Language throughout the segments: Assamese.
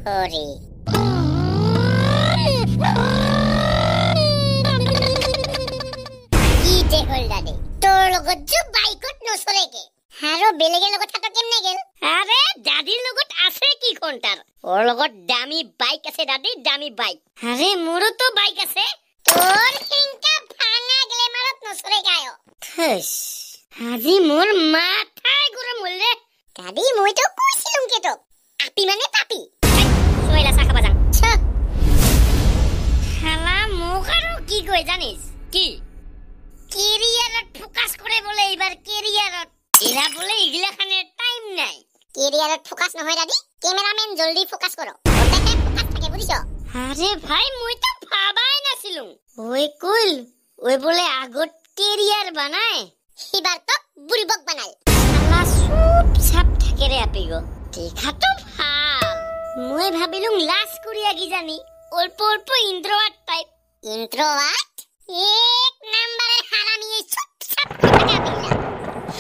হৰি ইতে হল দাদে তোৰ লগত যে বাইকত নচলেকে আৰু বেলেগে লগত থাকা কেমনে গেল আৰে দাদিৰ লগত আছে কি কোনটাৰ ওৰ লগত দামী বাইক আছে দাদি দামী বাইক আৰে মোৰতো বাইক আছে তোৰ হিংকা ভাঙা গ্লেমাৰত নচলে গায় থস আজি মোৰ মাথাই গৰম হল ৰে দাদি মইতো কৈছিলুম কে তোক আপি মানে পাপি সোইলা চাকা বাজাং শালা মোক আৰু কি কই জানিস কি কেৰিয়াৰত ফোকাস কৰে বলে এবাৰ কেৰিয়াৰত এরা বলে ইগলা খানে টাইম নাই কেরিয়ারত ফোকাস নহয় দাদি ক্যামেরাম্যান জলদি ফোকাস করো ওটাতে ফোকাস থাকে বুঝিছো আরে ভাই মই তো ভাবাই নাছিলুম ওই কুল ওই বলে আগত কেরিয়ার বানায় এবার তো বুলবক বানাল শালা সব সাপ থাকে রে আপিগো দেখা তো ভাল মই ভাবিলুম লাস করিয়া কি জানি অল্প অল্প ইন্ট্রোভার্ট টাইপ ইন্ট্রোভার্ট এক নম্বরে হারামি এই সব সাপ থাকে আপিলা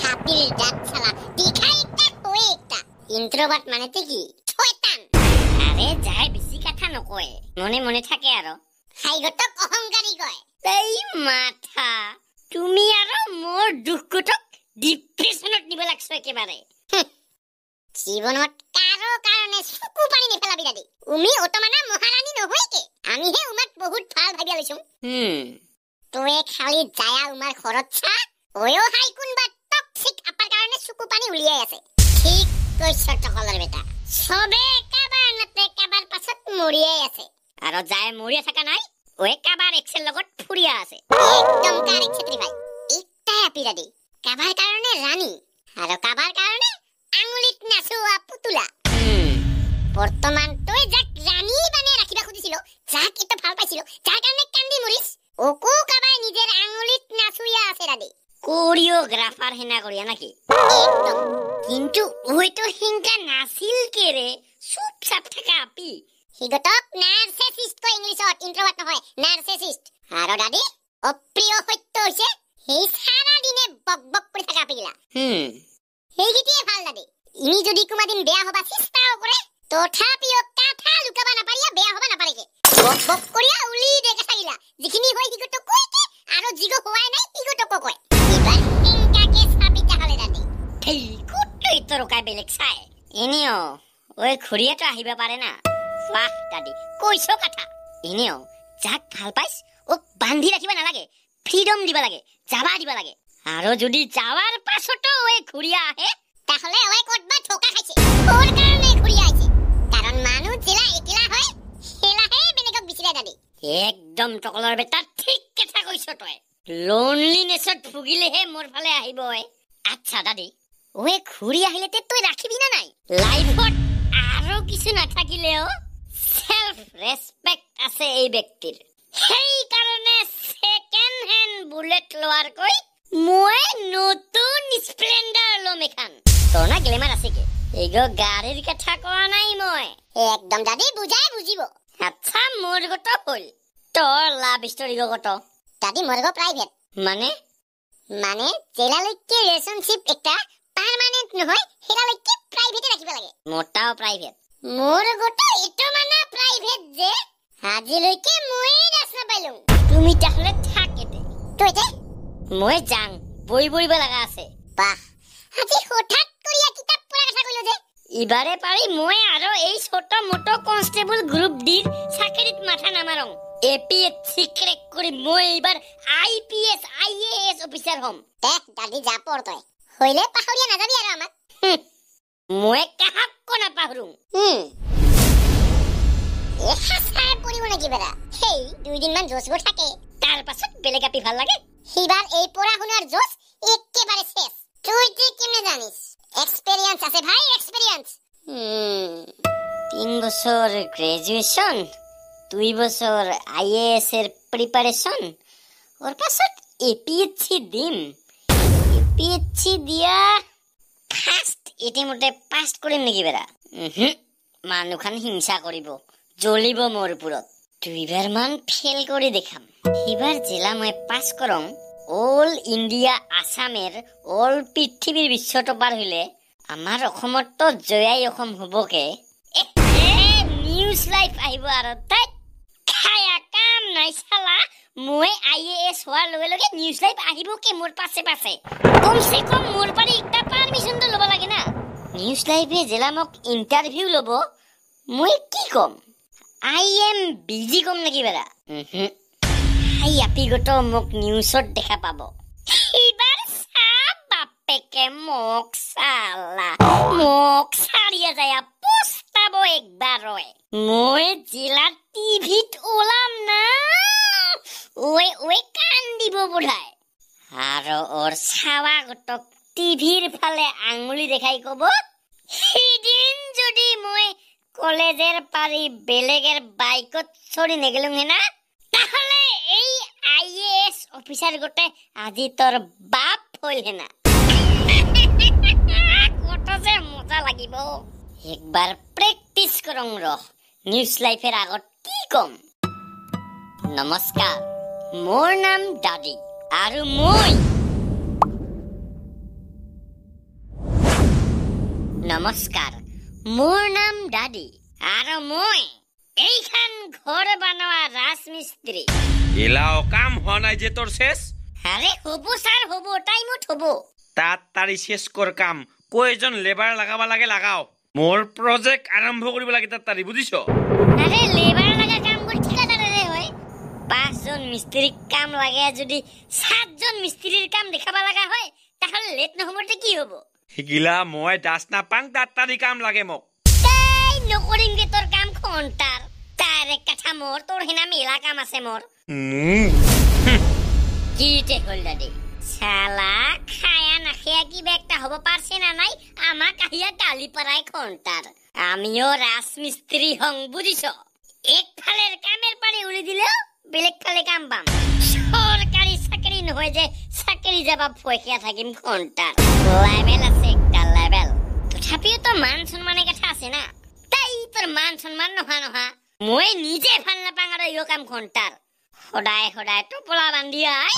হাপিল দাঁত শালা দেখাই একটা কই একটা ইন্ট্রোভার্ট মানেতে কি শয়তান আরে যাই বেশি কথা নকয় মনে মনে থাকে আৰু হাইগতক অহংকাৰী কয় এই মাথা তুমি আৰু মোৰ দুখকটক ডিপ্ৰেছনত নিব লাগছ একেবাৰে জীৱনত কাৰো কাৰণে চকু পানী নেপেলাবি দাদি উমি অতমানা মহাৰাণী নহয় কে আমিহে উমাক বহুত ভাল ভাবি আলৈছো তোৱে খালি যায়া উমাৰ ঘৰত চা ওয়ো হাই কোনবা টক্সিক আপাৰ কাৰণে চকু পানী উলিয়াই আছে ঠিক কৈছ টকলৰ বেটা সবে কাবাৰ নতে কাবাৰ পাছত মৰিয়াই আছে আৰু যায় মৰিয়া থাকা নাই ওই কাবাৰ এক্সেল লগত ফুৰিয়া আছে একদম কাৰেক্ট ছেত্ৰী ভাই একটা আপি দাদি কাবাৰ কাৰণে ৰাণী আৰু কাবাৰ কাৰণে আঙুলিত নাচোৱা পুতুলা বৰ্তমান তই যাক ৰাণী বানে ৰাখিবা খুজিছিল যাক এটা ভাল পাইছিল যাৰ কাৰণে কান্দি মৰিস ওকো কাবাই নিজৰ আঙুলিত নাচুয়া আছে দাদি কোৰিওগ্ৰাফাৰ হেনা কৰিয়া নাকি একদম কিন্তু ওইতো হিংকা নাছিল কেৰে চুপ চাপ থাকা আপি হিগতক নাৰ্সিসিষ্ট কয় ইংলিছত ইন্ট্ৰোভাৰ্ট নহয় নাৰ্সিসিষ্ট আৰু দাদি অপ্ৰিয় সত্য হৈছে হেই সাৰা দিনে বকবক কৰি থাকা আপিলা হেইগিটিয়ে ভাল দাদি ইনি যদি কোনোদিন বেয়া হবা চেষ্টাও কৰে তথাপিও কাঠা লুকাবা নাপাৰিয়া বেয়া হবা নাপাৰেকে বকবক কৰিয়া উলি দেখা থাকিলা যিখিনি হয় হিগতক কয়তে আৰু জিগো হোৱাই নাই হিগতক কয় এবাৰ হিংকাকে সাবিতা হলে দাদি হেই কুটই তৰকাই বেলেগ চাই এনেও ওই খুৰিয়াটো আহিবা পাৰে না বাহ দাদি কৈছো কথা এনেও যাক ভাল পাইছ ও বান্ধি ৰাখিবা নালাগে ফ্ৰীডম দিবা লাগে যাবা দিবা লাগে আৰু যদি যাৱাৰ পাছতো ওই খুৰিয়া আহে তাহলে ওই কতবা ঠকা খাইছে ওৰ কাৰণে খুৰিয়া আইছে কাৰণ মানুহ জেলা একলা হয় হেলাহে বেলেগক বিচৰা দাদি একদম টকলৰ বেটা ঠিক কথা কৈছ তই লোনলিনেছত ভুগিলেহে মোৰ ফালে আহিব আচ্ছা দাদি ওই খুৰি আহিলেতে তই ৰাখিবি না নাই লাইফত আৰু কিছু নাথাকিলেও সেলফ ৰেসপেক্ট আছে এই ব্যক্তিৰ সেই কাৰণে সেকেন্ড হ্যান্ড বুলেট লোৱাৰ কৈ মই নতুন স্প্লেন্ডাৰ লম এখান তোৰ না গ্লেমাৰ আছে কি এগো গাড়ীৰ কথা কোৱা নাই মই একদম দাদি বুজাই বুজিব আচ্ছা মোৰ গত হল তোৰ লাভ ষ্টৰী গত দাদি মোৰ গো প্ৰাইভেট মানে জেলালৈকে ৰিলেশনশিপ একটা পাৰ্মানেন্ট নহয় হেৰালৈকে প্ৰাইভেটে ৰাখিব লাগে মোটাও প্ৰাইভেট মোৰ গত এটো মানা প্ৰাইভেট যে আজিলৈকে মই ৰাস্তা পাইলুম তুমি তাহলে থাকেতে তইতে মই যাং বইব লাগা আছে বাহ আজি হঠাৎ করিয়া কিতাপ পড়া কথা কইলো যে ইবারে পারি মই আৰু এই ছোট মোটো কনস্টেবল গ্ৰুপ ডিৰ চাকৰিত মাথা নামাৰং এপিএসসি ক্ৰ্যাক কৰি মই এবাৰ আইপিএস আইএএস অফিসাৰ হম দাদি যা পড় তই হইলে পাহৰিয়া নাযাবি আৰু আমাক মই কাহাক কোনা পাহৰুম এহাসায় পড়িব নাকি বেৰা হেই 2 দিন মান জোসবোৰ থাকে তাৰ পাছত বেলেগ আপি ভাল লাগে হিবার এই পড়া হুনার জোস একেবারে শেষ তুই কেমনে জানিস এক্সপেরিয়েন্স আছে ভাই এক্সপেরিয়েন্স 3 বছর গ্রাজুয়েশন 2 বছর আইএএস এর প্রিপারেশন ওর পাছত এপিএসসি দিম এপিএসসি দিয়া ফার্স্ট এটিমতে পাস কৰিম নেকি বেৰা মানুখান হিংসা কৰিব জ্বলিব মোৰ ওপৰত 2 বাৰ মান ফেল কৰি দেখাম এবাৰ জেলা মই পাস কৰম অল ইন্ডিয়া আসামেৰ অল পৃথিবীৰ বিশ্ব টপাৰ হইলে আমাৰ অসমত তো জয়াই অসম হবকে লাইফ আহিব আৰু তাই খায়া কাম নাই চালা মই IAS হোৱাৰ লগে লগে নিউজ লাইফ আহিব কি মোৰ পাছে পাছে কমসে কম মোৰ পাৰি একটা পাৰমিশনটো ল'ব লাগে না নিউজ লাইফে জেলা মোক ইন্টাৰভিউ ল'ব মই কি কম I am busy কম নেকি বেৰা হাই আপি গটো মোক নিউজত দেখা পাব এইবাৰ সাপ বাপেকে মোক সালা মোক সাৰিয়া যায় পোস্তাব একবাৰ ৰয় মই জিলা টিভিত ওলাম না ওই কান দিব বোধাই আৰু ওৰ ছাৱা গটক টিভিৰ ফালে আঙুলি দেখাই কব সিদিন যদি মই কলেজের পারি বেলেগের বাইকত চড়ি নেগেলুম না তাহলে এই IAS অফিসার গোটে আজি তোর বাপ হইল না কত যে মজা লাগিব একবার প্র্যাকটিস করং র নিউজ লাইফের আগত কি কম নমস্কার মোর নাম দাদি আৰু মই নমস্কাৰ মোৰ নাম দাদি আৰু মই এইখান ঘৰ বানোৱা ৰাজমিস্ত্ৰী এলাও কাম হওয়া নাই যে তোর শেষ আরে হবো স্যার হবো টাইমত হবো তাড়াতাড়ি শেষ কর কাম কয়জন লেবার লাগাবা লাগে লাগাও মোর প্রজেক্ট আরম্ভ করিব লাগে তাড়াতাড়ি বুঝিছ আরে লেবার লাগা কাম কৰি ঠিকাদারে হয় 5 জন মিস্ত্রিক কাম লাগে যদি 7 জন মিস্ত্রির কাম দেখাবা লাগা হয় তাহলে লেট নহবতে কি হবো হিগিলা মই দাস না পাং তাড়াতাড়ি কাম লাগে মোক তাই নকৰিম গে তোর কাম ঘন্টার তার এক কাঠা মোর তোর হেনা মেলা কাম আছে মোর কি তে হল দাদি শালা খায়া না খেয়া কি বেকটা হব পারছে না নাই আমাক আহিয়া গালি পারাই ঘন্টার আমিও রাজমিস্ত্রি হং বুঝিছ এক ফালের কামের পারে উড়ি দিলেও বেলেগ ফালে কাম পাম সরকারি চাকরি নহয় যে চাকরি যাবা ফয়কিয়া থাকিম ঘন্টার লেভেল আছে একটা লেভেল তথাপিও তো মান সম্মানের কথা আছে না তাই তোর মান সম্মান নহা মই নিজে ভাল নাপাং আৰু ইয়ো কাম ঘন্টাৰ সদায় সদায় টোপলা বান্ধি আই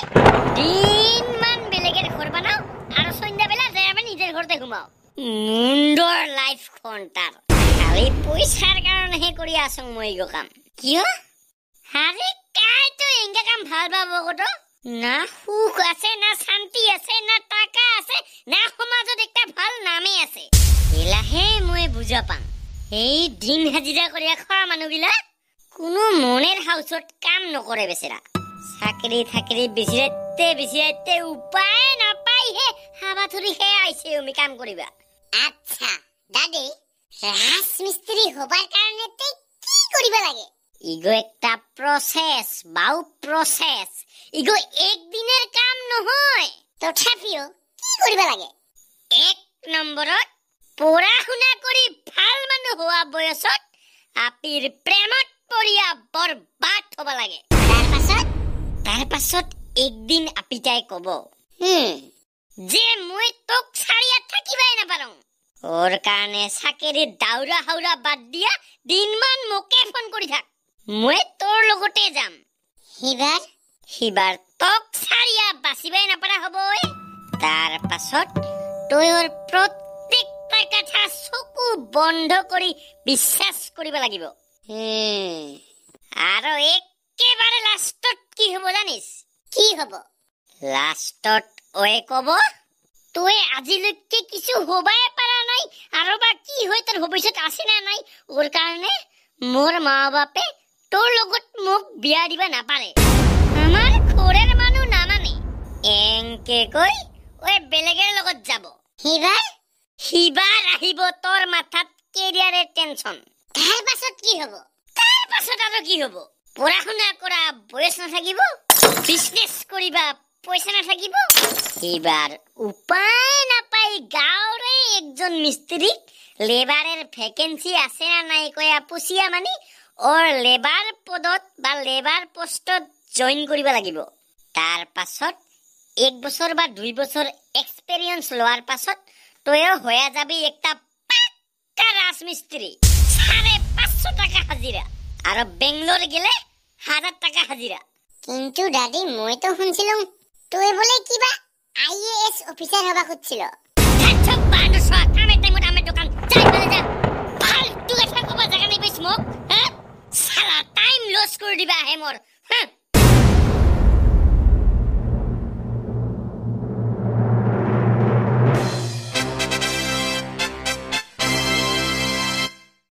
দিন মান বেলেগেৰ ঘৰ বানাও আৰু সন্ধ্যা বেলা যাই আমি নিজেৰ ঘৰতে ঘুমাও মুন্ডৰ লাইফ ঘন্টাৰ খালি পয়সাৰ কাৰণে হে কৰি আসং মই ইয়ো কাম কিয় আরে কাই তো এঙ্গা কাম ভাল পাব কত না সুখ আছে না শান্তি আছে না টাকা আছে না সমাজত একটা ভাল নামে আছে এলাহে মই বুঝা পাং এই দিন হাজিরা করিয়া খোৱা মানুহগিলা কোনো মনেৰ হাউসত কাম নকৰে বেচেরা চাকরি থাকরি বেচিরাইতে উপায় নাপাই হে হাবা ধরি হে আইছে আমি কাম করিবা আচ্ছা দাদি রাজমিস্ত্রি হবার কারণে তে কি করিবা লাগে ইগো একটা প্রসেস বাউ প্রসেস ইগো একদিনের কাম নহয় তথাপিও কি করিবা লাগে এক নম্বরত পড়াশুনা কৰি ভাল মানুহ হোৱা বয়সত আপিৰ প্ৰেমত পৰিয়া বৰবাদ হ'ব লাগে তাৰ পাছত একদিন আপিতাই কব যে মই তোক ছাড়িয়া থাকিবাই নাপাৰো ওৰ কাৰণে চাকৰি দাউৰা হাউৰা বাদ দিয়া দিনমান মোকে ফোন কৰি থাক মই তোৰ লগতে যাম সিবাৰ তোক ছাড়িয়া বাচিবাই নাপাৰা হ'ব তাৰ পাছত তই ওৰ প্ৰত্যেকটা কথা চকু বন্ধ কৰি বিশ্বাস কৰিব লাগিব আৰু একেবাৰে লাষ্টত কি হ'ব জানিস কি হ'ব লাষ্টত ওই কব তুই আজিলৈকে কিছু হবাই পাৰা নাই আৰু বা কি হয় তোৰ ভৱিষ্যত আছে না নাই ওৰ কাৰণে মোর মা বাপে তোর লগত মোক বিয়া দিবা নাপারে আমার ঘরের মানুহ নামানে এংকে কই ওই বেলেগের লগত যাব হিবার আহিব তোর মাথাত কেরিয়ারের টেনশন তার পাছত কি হব তার পাছত আৰু কি হব পড়াশুনা কৰা বয়স নাথাকিব বিজনেস কৰিবা পয়সা নাথাকিব এবাৰ উপায় নাপাই গাঁৱৰে একজন মিস্ত্রিক লেবারের ভ্যাকেন্সি আছে না নাই কয়া পুছিয়া মানি ওর লেবার পদত বা লেবার পোস্টত জয়েন কৰিব লাগিব তাৰ পাছত 1 বছৰ বা 2 বছৰ এক্সপেৰিয়েন্স লোৱাৰ পাছত তয়ো হয়ে যাবি একটা পাক্কা রাজমিস্ত্রি 550 টাকা হাজিরা আর বেঙ্গলোর গেলে 1000 টাকা হাজিরা কিন্তু দাদি মই তো শুনছিলাম তুই বলে কিবা IAS অফিসার হবা খুঁজছিল সব বানসা কামে টাইমত আমার দোকান যাই বলে যা ফালতু কথা কবা জায়গা নেই বেশ মোক হ্যাঁ দিবা আহে মোৰ